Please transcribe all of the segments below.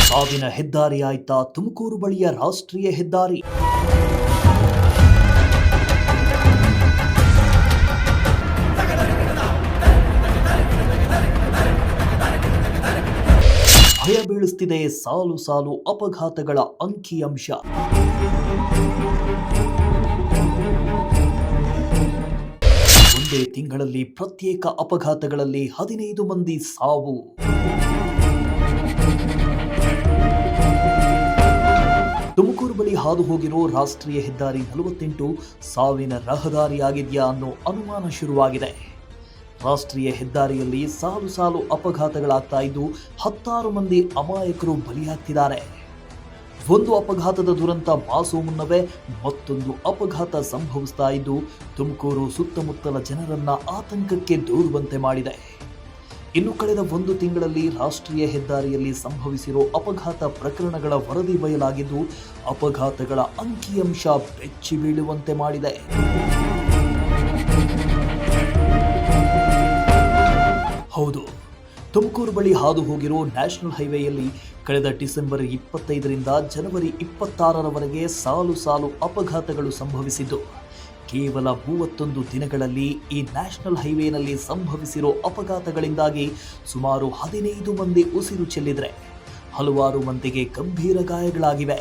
ಸಾವಿನ ಹೆದ್ದಾರಿ ಆಯ್ತಾ ತುಮಕೂರು ಬಳಿಯ ರಾಷ್ಟ್ರೀಯ ಹೆದ್ದಾರಿ. ಭಯ ಬೀಳಿಸುತ್ತಿದೆ ಸಾಲು ಸಾಲು ಅಪಘಾತಗಳ ಅಂಕಿಅಂಶ. ಒಂದೇ ತಿಂಗಳಲ್ಲಿ ಪ್ರತ್ಯೇಕ ಅಪಘಾತಗಳಲ್ಲಿ 15 ಮಂದಿ ಸಾವು. ತುಮಕೂರು ಬಳಿ ಹಾದು ಹೋಗಿರೋ ರಾಷ್ಟ್ರೀಯ ಹೆದ್ದಾರಿ 48 ಸಾವಿನ ರಹದಾರಿಯಾಗಿದೆಯಾ ಅನ್ನೋ ಅನುಮಾನ ಶುರುವಾಗಿದೆ. ರಾಷ್ಟ್ರೀಯ ಹೆದ್ದಾರಿಯಲ್ಲಿ ಸಾಲು ಸಾಲು ಅಪಘಾತಗಳಾಗ್ತಾ ಇದ್ದು 10 ಮಂದಿ ಅಮಾಯಕರು ಬಲಿಯಾಗ್ತಿದ್ದಾರೆ. ಒಂದು ಅಪಘಾತದ ದುರಂತ ಮಾಸೋ ಮುನ್ನವೇ ಮತ್ತೊಂದು ಅಪಘಾತ ಸಂಭವಿಸ್ತಾ ಇದ್ದು ತುಮಕೂರು ಸುತ್ತಮುತ್ತಲ ಜನರನ್ನ ಆತಂಕಕ್ಕೆ ದೂರುವಂತೆ ಮಾಡಿದೆ. ಇನ್ನು ಕಳೆದ 1 ತಿಂಗಳಲ್ಲಿ ರಾಷ್ಟ್ರೀಯ ಹೆದ್ದಾರಿಯಲ್ಲಿ ಸಂಭವಿಸಿರೋ ಅಪಘಾತ ಪ್ರಕರಣಗಳ ವರದಿ ಬಯಲಾಗಿದ್ದು ಅಪಘಾತಗಳ ಅಂಕಿಅಂಶ ಬೆಚ್ಚಿ ಬೀಳುವಂತೆ ಮಾಡಿದೆ. ಹೌದು, ತುಮಕೂರು ಬಳಿ ಹಾದು ಹೋಗಿರೋ ನ್ಯಾಷನಲ್ ಹೈವೇಯಲ್ಲಿ ಕಳೆದ ಡಿಸೆಂಬರ್ 25ರಿಂದ ಜನವರಿ 26ರವರೆಗೆ ಸಾಲು ಸಾಲು ಅಪಘಾತಗಳು ಸಂಭವಿಸಿದ್ದು ಕೇವಲ 31 ದಿನಗಳಲ್ಲಿ ಈ ನ್ಯಾಷನಲ್ ಹೈವೇನಲ್ಲಿ ಸಂಭವಿಸಿರೋ ಅಪಘಾತಗಳಿಂದಾಗಿ ಸುಮಾರು 15 ಮಂದಿ ಉಸಿರು ಚೆಲ್ಲಿದ್ರೆ ಹಲವಾರು ಮಂದಿಗೆ ಗಂಭೀರ ಗಾಯಗಳಾಗಿವೆ.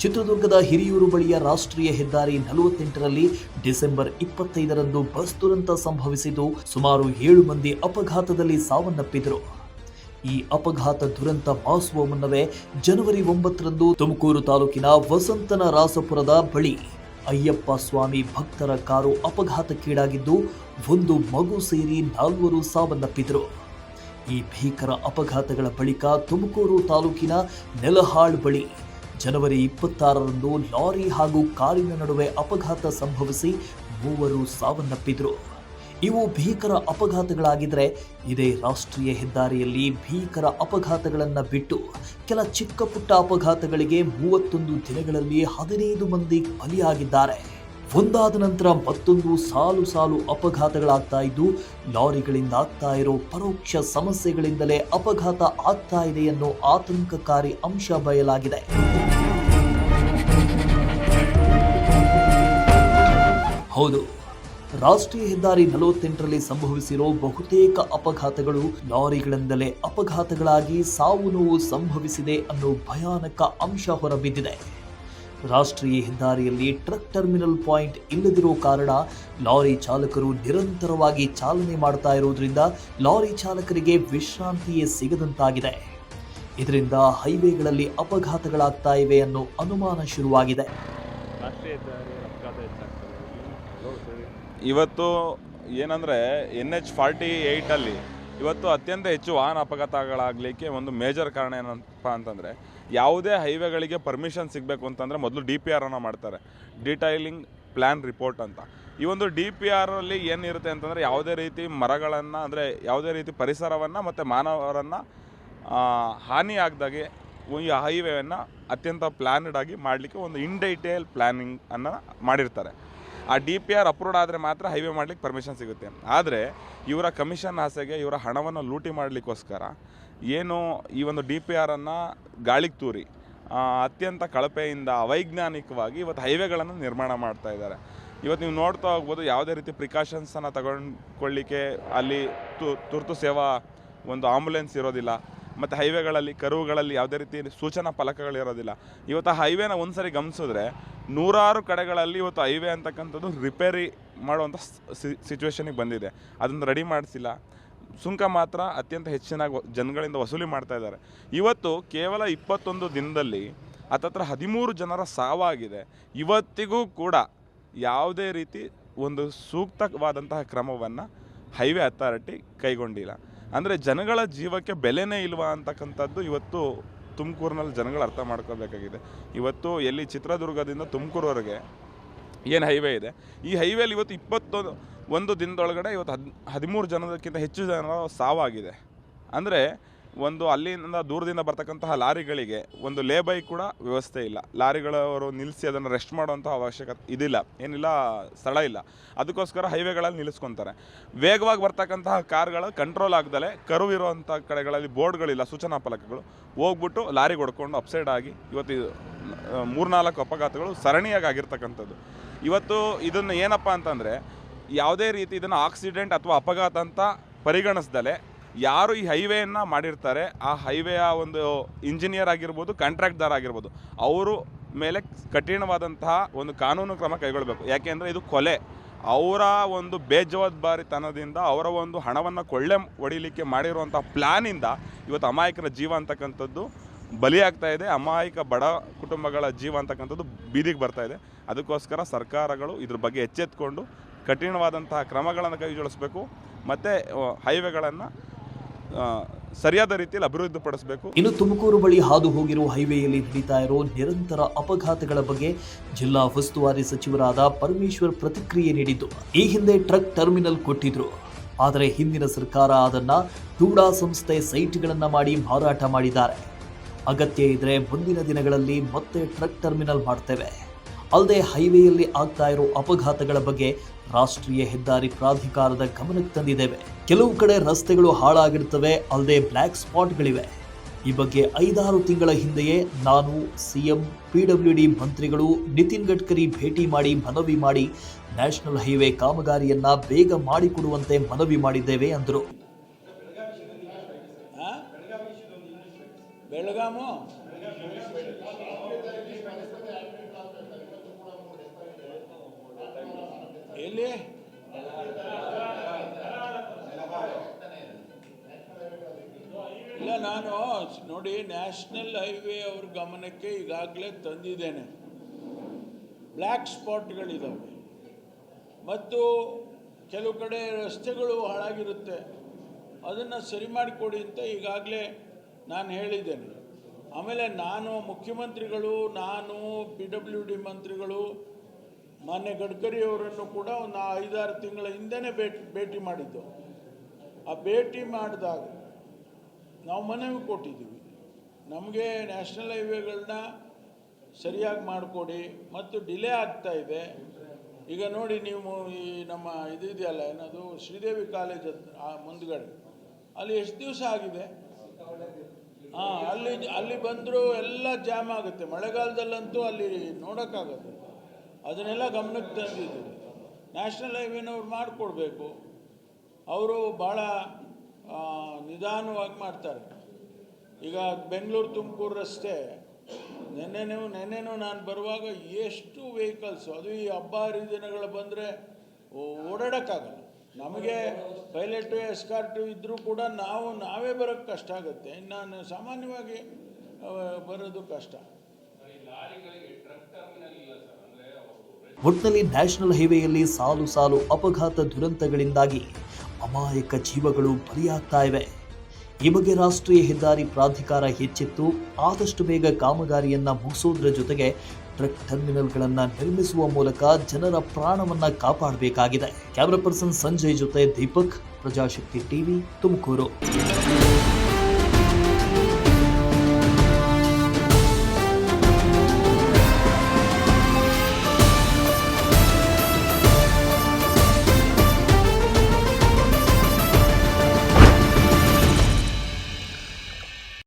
ಚಿತ್ರದುರ್ಗದ ಹಿರಿಯೂರು ಬಳಿಯ ರಾಷ್ಟ್ರೀಯ ಹೆದ್ದಾರಿ 48ರಲ್ಲಿ ಡಿಸೆಂಬರ್ 25ರಂದು ಬಸ್ ದುರಂತ ಸಂಭವಿಸಿದ್ದು ಸುಮಾರು 7 ಮಂದಿ ಅಪಘಾತದಲ್ಲಿ ಸಾವನ್ನಪ್ಪಿದರು. ಈ ಅಪಘಾತ ದುರಂತ ಮಾಸುವ ಮುನ್ನವೇ ಜನವರಿ 9ರಂದು ತುಮಕೂರು ತಾಲೂಕಿನ ವಸಂತನ ರಾಸಪುರದ ಬಳಿ ಅಯ್ಯಪ್ಪ ಸ್ವಾಮಿ ಭಕ್ತರ ಕಾರು ಅಪಘಾತಕ್ಕೀಡಾಗಿದ್ದು ಒಂದು ಮಗು ಸೇರಿ 4 ಸಾವನ್ನಪ್ಪಿದರು. ಈ ಭೀಕರ ಅಪಘಾತಗಳ ಬಳಿಕ ತುಮಕೂರು ತಾಲೂಕಿನ ನೆಲಹಾಳ್ ಬಳಿ ಜನವರಿ 26ರಂದು ಲಾರಿ ಹಾಗೂ ಕಾರಿನ ನಡುವೆ ಅಪಘಾತ ಸಂಭವಿಸಿ 3 ಸಾವನ್ನಪ್ಪಿದರು. ಇವು ಭೀಕರ ಅಪಘಾತಗಳಾಗಿದ್ದರೆ ಇದೇ ರಾಷ್ಟ್ರೀಯ ಹೆದ್ದಾರಿಯಲ್ಲಿ ಭೀಕರ ಅಪಘಾತಗಳನ್ನು ಬಿಟ್ಟು ಕೆಲ ಚಿಕ್ಕ ಪುಟ್ಟ ಅಪಘಾತಗಳಿಗೆ 31 ದಿನಗಳಲ್ಲಿ 15 ಮಂದಿ ಬಲಿಯಾಗಿದ್ದಾರೆ. ಒಂದಾದ ನಂತರ ಮತ್ತೊಂದು ಸಾಲು ಸಾಲು ಅಪಘಾತಗಳಾಗ್ತಾ ಇದ್ದು ಲಾರಿಗಳಿಂದ ಆಗ್ತಾ ಇರೋ ಪರೋಕ್ಷ ಸಮಸ್ಯೆಗಳಿಂದಲೇ ಅಪಘಾತ ಆಗ್ತಾ ಇದೆ ಅನ್ನೋ ಆತಂಕಕಾರಿ ಅಂಶ ಬಯಲಾಗಿದೆ. ಹೌದು, ರಾಷ್ಟ್ರೀಯ ಹೆದ್ದಾರಿ 48ರಲ್ಲಿ ಸಂಭವಿಸಿರೋ ಬಹುತೇಕ ಅಪಘಾತಗಳು ಲಾರಿಗಳಿಂದಲೇ ಅಪಘಾತಗಳಾಗಿ ಸಾವು ನೋವು ಸಂಭವಿಸಿದೆ ಅನ್ನೋ ಭಯಾನಕ ಅಂಶ ಹೊರಬಿದ್ದಿದೆ. ರಾಷ್ಟ್ರೀಯ ಹೆದ್ದಾರಿಯಲ್ಲಿ ಟ್ರಕ್ ಟರ್ಮಿನಲ್ ಪಾಯಿಂಟ್ ಇಲ್ಲದಿರೋ ಕಾರಣ ಲಾರಿ ಚಾಲಕರು ನಿರಂತರವಾಗಿ ಚಾಲನೆ ಮಾಡ್ತಾ ಇರೋದ್ರಿಂದ ಲಾರಿ ಚಾಲಕರಿಗೆ ವಿಶ್ರಾಂತಿಯೇ ಸಿಗದಂತಾಗಿದೆ. ಇದರಿಂದ ಹೈವೇಗಳಲ್ಲಿ ಅಪಘಾತಗಳಾಗ್ತಾ ಇವೆ ಅನ್ನೋ ಅನುಮಾನ ಶುರುವಾಗಿದೆ. ಇವತ್ತು ಏನಂದರೆ NH48ಅಲ್ಲಿ ಇವತ್ತು ಅತ್ಯಂತ ಹೆಚ್ಚು ವಾಹನ ಅಪಘಾತಗಳಾಗಲಿಕ್ಕೆ ಒಂದು ಮೇಜರ್ ಕಾರಣ ಏನಪ್ಪ ಅಂತಂದರೆ ಯಾವುದೇ ಹೈವೇಗಳಿಗೆ ಪರ್ಮಿಷನ್ ಸಿಗಬೇಕು ಅಂತಂದರೆ ಮೊದಲು DPR ಅನ್ನು ಮಾಡ್ತಾರೆ, ಡೀಟೈಲಿಂಗ್ ಪ್ಲ್ಯಾನ್ ರಿಪೋರ್ಟ್ ಅಂತ. ಈ ಒಂದು DPR ಅಲ್ಲಿ ಏನಿರುತ್ತೆ ಅಂತಂದರೆ ಯಾವುದೇ ರೀತಿ ಮರಗಳನ್ನು ಅಂದರೆ ಯಾವುದೇ ರೀತಿ ಪರಿಸರವನ್ನು ಮತ್ತು ಮಾನವರನ್ನು ಹಾನಿ ಆಗದಾಗೆ ಈ ಹೈವೇಯನ್ನು ಅತ್ಯಂತ ಪ್ಲ್ಯಾನ್ಡ್ ಆಗಿ ಮಾಡಲಿಕ್ಕೆ ಒಂದು ಇನ್ ಡೀಟೇಲ್ ಪ್ಲ್ಯಾನಿಂಗ್ ಅನ್ನು ಮಾಡಿರ್ತಾರೆ. ಆ DPR ಅಪ್ರೂವ್ಡ್ ಆದರೆ ಮಾತ್ರ ಹೈವೇ ಮಾಡಲಿಕ್ಕೆ ಪರ್ಮಿಷನ್ ಸಿಗುತ್ತೆ. ಆದರೆ ಇವರ ಕಮಿಷನ್ ಆಸೆಗೆ ಇವರ ಹಣವನ್ನು ಲೂಟಿ ಮಾಡಲಿಕ್ಕೋಸ್ಕರ ಏನು ಈ ಒಂದು DPRನ್ನು ಗಾಳಿಗೆ ತೂರಿ ಅತ್ಯಂತ ಕಳಪೆಯಿಂದ ಅವೈಜ್ಞಾನಿಕವಾಗಿ ಇವತ್ತು ಹೈವೇಗಳನ್ನು ನಿರ್ಮಾಣ ಮಾಡ್ತಾ ಇದ್ದಾರೆ. ಇವತ್ತು ನೀವು ನೋಡ್ತಾ ಹೋಗ್ಬೋದು, ಯಾವುದೇ ರೀತಿ ಪ್ರಿಕಾಷನ್ಸನ್ನು ತಗೊಂಡ್ಕೊಳ್ಳಿಕ್ಕೆ ಅಲ್ಲಿ ತುರ್ತು ಸೇವಾ ಒಂದು ಆಂಬುಲೆನ್ಸ್ ಇರೋದಿಲ್ಲ, ಮತ್ತು ಹೈವೇಗಳಲ್ಲಿ ಕರುವುಗಳಲ್ಲಿ ಯಾವುದೇ ರೀತಿ ಸೂಚನಾ ಫಲಕಗಳಿರೋದಿಲ್ಲ. ಇವತ್ತು ಆ ಹೈವೇನ ಒಂದ್ಸರಿ ಗಮನಿಸಿದ್ರೆ 100 ಕಡೆಗಳಲ್ಲಿ ಇವತ್ತು ಹೈವೇ ಅಂತಕ್ಕಂಥದ್ದು ರಿಪೇರಿ ಮಾಡುವಂಥ ಸಿಚುವೇಶನಿಗೆ ಬಂದಿದೆ. ಅದನ್ನು ರೆಡಿ ಮಾಡಿಸಿಲ್ಲ, ಸುಂಕ ಮಾತ್ರ ಅತ್ಯಂತ ಹೆಚ್ಚಿನಾಗಿ ಜನಗಳಿಂದ ವಸೂಲಿ ಮಾಡ್ತಾ ಇದ್ದಾರೆ. ಇವತ್ತು ಕೇವಲ 21 ದಿನದಲ್ಲಿ ಹತ್ತತ್ರ 13 ಜನರ ಸಾವಾಗಿದೆ. ಇವತ್ತಿಗೂ ಕೂಡ ಯಾವುದೇ ರೀತಿ ಒಂದು ಸೂಕ್ತವಾದಂತಹ ಕ್ರಮವನ್ನು ಹೈವೇ ಅಥಾರಿಟಿ ಕೈಗೊಂಡಿಲ್ಲ. ಅಂದರೆ ಜನಗಳ ಜೀವಕ್ಕೆ ಬೆಲೆನೇ ಇಲ್ವಾ ಅಂತಕ್ಕಂಥದ್ದು ಇವತ್ತು ತುಮಕೂರಿನಲ್ಲಿ ಜನಗಳು ಅರ್ಥ ಮಾಡ್ಕೋಬೇಕಾಗಿದೆ. ಇವತ್ತು ಎಲ್ಲಿ ಚಿತ್ರದುರ್ಗದಿಂದ ತುಮಕೂರುವರೆಗೆ ಏನು ಹೈವೇ ಇದೆ, ಈ ಹೈವೇಲಿ ಇವತ್ತು 21 ದಿನದೊಳಗಡೆ ಇವತ್ತು 13 ಜನಕ್ಕಿಂತ ಹೆಚ್ಚು ಜನರ ಸಾವಾಗಿದೆ. ಅಂದರೆ ಒಂದು ಅಲ್ಲಿಂದ ದೂರದಿಂದ ಬರ್ತಕ್ಕಂತಹ ಲಾರಿಗಳಿಗೆ ಒಂದು ಲೇಬೈ ಕೂಡ ವ್ಯವಸ್ಥೆ ಇಲ್ಲ. ಲಾರಿಗಳವರು ನಿಲ್ಲಿಸಿ ಅದನ್ನು ರೆಸ್ಟ್ ಮಾಡುವಂಥ ಅವಶ್ಯಕತೆ ಇದಿಲ್ಲ, ಏನಿಲ್ಲ, ಸ್ಥಳ ಇಲ್ಲ. ಅದಕ್ಕೋಸ್ಕರ ಹೈವೇಗಳಲ್ಲಿ ನಿಲ್ಲಿಸ್ಕೊತಾರೆ. ವೇಗವಾಗಿ ಬರ್ತಕ್ಕಂತಹ ಕಾರ್ಗಳು ಕಂಟ್ರೋಲ್ ಆಗದಲೆ ಕರ್ವ್ ಇರುವಂಥ ಕಡೆಗಳಲ್ಲಿ ಬೋರ್ಡ್ಗಳಿಲ್ಲ, ಸೂಚನಾ ಫಲಕಗಳು, ಹೋಗ್ಬಿಟ್ಟು ಲಾರಿಗೆ ಹೊಡ್ಕೊಂಡು ಅಪ್ಸೈಡ್ ಆಗಿ ಇವತ್ತು 3-4 ಅಪಘಾತಗಳು ಸರಣಿಯಾಗಿ ಆಗಿರ್ತಕ್ಕಂಥದ್ದು. ಇವತ್ತು ಇದನ್ನು ಏನಪ್ಪ ಅಂತಂದರೆ, ಯಾವುದೇ ರೀತಿ ಇದನ್ನು ಆಕ್ಸಿಡೆಂಟ್ ಅಥವಾ ಅಪಘಾತ ಅಂತ ಪರಿಗಣಿಸ್ದಲೆ ಯಾರು ಈ ಹೈವೇಯನ್ನು ಮಾಡಿರ್ತಾರೆ, ಆ ಹೈವೇಯ ಒಂದು ಇಂಜಿನಿಯರ್ ಆಗಿರ್ಬೋದು, ಕಾಂಟ್ರಾಕ್ಟ್ದಾರ್ ಆಗಿರ್ಬೋದು, ಅವರು ಮೇಲೆ ಕಠಿಣವಾದಂತಹ ಒಂದು ಕಾನೂನು ಕ್ರಮ ಕೈಗೊಳ್ಳಬೇಕು. ಯಾಕೆಂದರೆ ಇದು ಕೊಲೆ. ಅವರ ಒಂದು ಬೇಜವಾಬ್ದಾರಿತನದಿಂದ ಅವರ ಒಂದು ಹಣವನ್ನು ಕೊಳ್ಳೆ ಹೊಡಿಲಿಕ್ಕೆ ಮಾಡಿರುವಂಥ ಪ್ಲ್ಯಾನಿಂದ ಇವತ್ತು ಅಮಾಯಕರ ಜೀವ ಅಂತಕ್ಕಂಥದ್ದು ಬಲಿಯಾಗ್ತಾ ಇದೆ. ಅಮಾಯಕ ಬಡ ಕುಟುಂಬಗಳ ಜೀವ ಅಂತಕ್ಕಂಥದ್ದು ಬೀದಿಗೆ ಬರ್ತಾ ಇದೆ. ಅದಕ್ಕೋಸ್ಕರ ಸರ್ಕಾರಗಳು ಇದ್ರ ಬಗ್ಗೆ ಎಚ್ಚೆತ್ತುಕೊಂಡು ಕಠಿಣವಾದಂತಹ ಕ್ರಮಗಳನ್ನು ಕೈಗೊಳಿಸಬೇಕು ಮತ್ತು ಹೈವೇಗಳನ್ನು ಸರಿಯಾದ ರೀತಿಯಲ್ಲಿ ಅಭಿವೃದ್ಧಿಪಡಿಸಬೇಕು. ಇನ್ನು ತುಮಕೂರು ಬಳಿ ಹಾದು ಹೋಗಿರುವ ಹೈವೇಯಲ್ಲಿ ನಡೀತಾ ಇರೋ ನಿರಂತರ ಅಪಘಾತಗಳ ಬಗ್ಗೆ ಜಿಲ್ಲಾ ಉಸ್ತುವಾರಿ ಸಚಿವರಾದ ಪರಮೇಶ್ವರ್ ಪ್ರತಿಕ್ರಿಯೆ ನೀಡಿದ್ದು, ಈ ಹಿಂದೆ ಟ್ರಕ್ ಟರ್ಮಿನಲ್ ಕೊಟ್ಟಿದ್ರು, ಆದರೆ ಹಿಂದಿನ ಸರ್ಕಾರ ಅದನ್ನ ಟೂಡಾ ಸಂಸ್ಥೆ ಸೈಟ್ಗಳನ್ನ ಮಾಡಿ ಮಾರಾಟ ಮಾಡಿದ್ದಾರೆ. ಅಗತ್ಯ ಇದ್ರೆ ಮುಂದಿನ ದಿನಗಳಲ್ಲಿ ಮತ್ತೆ ಟ್ರಕ್ ಟರ್ಮಿನಲ್ ಮಾಡ್ತೇವೆ. ಅಲ್ಲದೆ ಹೈವೇಯಲ್ಲಿ ಆಗ್ತಾ ಇರೋ ಅಪಘಾತಗಳ ಬಗ್ಗೆ ರಾಷ್ಟ್ರೀಯ ಹೆದ್ದಾರಿ ಪ್ರಾಧಿಕಾರದ ಗಮನಕ್ಕೆ ತಂದಿದ್ದೇವೆ. ಕೆಲವು ಕಡೆ ರಸ್ತೆಗಳು ಹಾಳಾಗಿರ್ತವೆ, ಅಲ್ಲದೆ ಬ್ಲ್ಯಾಕ್ ಸ್ಪಾಟ್ಗಳಿವೆ. ಈ ಬಗ್ಗೆ 5-6 ತಿಂಗಳ ಹಿಂದೆಯೇ ನಾನು ಸಿಎಂ, PWD ಮಂತ್ರಿಗಳು, ನಿತಿನ್ ಗಡ್ಕರಿ ಭೇಟಿ ಮಾಡಿ ಮನವಿ ಮಾಡಿ ನ್ಯಾಷನಲ್ ಹೈವೇ ಕಾಮಗಾರಿಯನ್ನ ಬೇಗ ಮಾಡಿಕೊಡುವಂತೆ ಮನವಿ ಮಾಡಿದ್ದೇವೆ ಅಂದರು. ಬೆಳಗಾಮು ಎಲ್ಲಿ ಇಲ್ಲ, ನಾನು ನೋಡಿ ನ್ಯಾಷನಲ್ ಹೈವೇ ಅವ್ರ ಗಮನಕ್ಕೆ ಈಗಾಗಲೇ ತಂದಿದ್ದೇನೆ. ಬ್ಲ್ಯಾಕ್ ಸ್ಪಾಟ್ಗಳಿದ್ದಾವೆ ಮತ್ತು ಕೆಲವು ಕಡೆ ರಸ್ತೆಗಳು ಹಾಳಾಗಿರುತ್ತೆ, ಅದನ್ನು ಸರಿ ಮಾಡಿಕೊಡಿ ಅಂತ ಈಗಾಗಲೇ ನಾನು ಹೇಳಿದ್ದೇನೆ. ಆಮೇಲೆ ನಾನು ಮುಖ್ಯಮಂತ್ರಿಗಳು, ನಾನು PWD ಮಂತ್ರಿಗಳು, ಮಾನ್ಯ ಗಡ್ಕರಿ ಅವರನ್ನು ಕೂಡ ಒಂದು 5-6 ತಿಂಗಳ ಹಿಂದೆನೇ ಭೇಟಿ ಮಾಡಿದ್ದು. ಆ ಭೇಟಿ ಮಾಡಿದಾಗ ನಾವು ಮನವಿ ಕೊಟ್ಟಿದ್ದೀವಿ, ನಮಗೆ ನ್ಯಾಷನಲ್ ಹೈವೇಗಳನ್ನ ಸರಿಯಾಗಿ ಮಾಡಿಕೊಡಿ ಮತ್ತು ಡಿಲೇ ಆಗ್ತಾ ಇದೆ. ಈಗ ನೋಡಿ, ನೀವು ಈ ನಮ್ಮ ಇದೆಯಲ್ಲ, ಏನದು ಶ್ರೀದೇವಿ ಕಾಲೇಜ್ ಮುಂದ್ಗಡೆ, ಅಲ್ಲಿ ಎಷ್ಟು ದಿವಸ ಆಗಿದೆ? ಅಲ್ಲಿ ಬಂದರೂ ಎಲ್ಲ ಜಾಮ್ ಆಗುತ್ತೆ. ಮಳೆಗಾಲದಲ್ಲಂತೂ ಅಲ್ಲಿ ನೋಡೋಕ್ಕಾಗುತ್ತೆ. ಅದನ್ನೆಲ್ಲ ಗಮನಕ್ಕೆ ತಂದಿದ್ದೀವಿ. ನ್ಯಾಷನಲ್ ಹೈವೇನವ್ರು ಮಾಡಿಕೊಡ್ಬೇಕು. ಅವರು ಭಾಳ ನಿಧಾನವಾಗಿ ಮಾಡ್ತಾರೆ. ಈಗ ಬೆಂಗಳೂರು ತುಮಕೂರು ರಸ್ತೆ ನೆನ್ನೆನೂ ನಾನು ಬರುವಾಗ ಎಷ್ಟು ವೆಹಿಕಲ್ಸು, ಅದು ಈ ಹಬ್ಬ ಹರಿದಿನಗಳು ಬಂದರೆ ಓಡಾಡೋಕ್ಕಾಗಲ್ಲ. ನಮಗೆ ಪೈಲಟು ಎಸ್ಕಾರ್ಟು ಇದ್ದರೂ ಕೂಡ ನಾವೇ ಬರೋಕ್ಕೆ ಕಷ್ಟ ಆಗುತ್ತೆ. ಇನ್ನು ಸಾಮಾನ್ಯವಾಗಿ ಬರೋದು ಕಷ್ಟ. ಒಟ್ಟಿನಲ್ಲಿ ನ್ಯಾಷನಲ್ ಹೈವೇಯಲ್ಲಿ ಸಾಲು ಸಾಲು ಅಪಘಾತ ದುರಂತಗಳಿಂದಾಗಿ ಅಮಾಯಕ ಜೀವಗಳು ಬಲಿಯಾಗ್ತಾ ಇವೆ. ಈ ಬಗ್ಗೆ ರಾಷ್ಟ್ರೀಯ ಹೆದ್ದಾರಿ ಪ್ರಾಧಿಕಾರ ಎಚ್ಚೆತ್ತು ಆದಷ್ಟು ಬೇಗ ಕಾಮಗಾರಿಯನ್ನ ಮುಗಿಸೋದ್ರ ಜೊತೆಗೆ ಟ್ರಕ್ ಟರ್ಮಿನಲ್ಗಳನ್ನು ನಿರ್ಮಿಸುವ ಮೂಲಕ ಜನರ ಪ್ರಾಣವನ್ನ ಕಾಪಾಡಬೇಕಾಗಿದೆ. ಕ್ಯಾಮರಾ ಪರ್ಸನ್ ಸಂಜಯ್ ಜೊತೆ ದೀಪಕ್, ಪ್ರಜಾಶಕ್ತಿ ಟಿವಿ, ತುಮಕೂರು.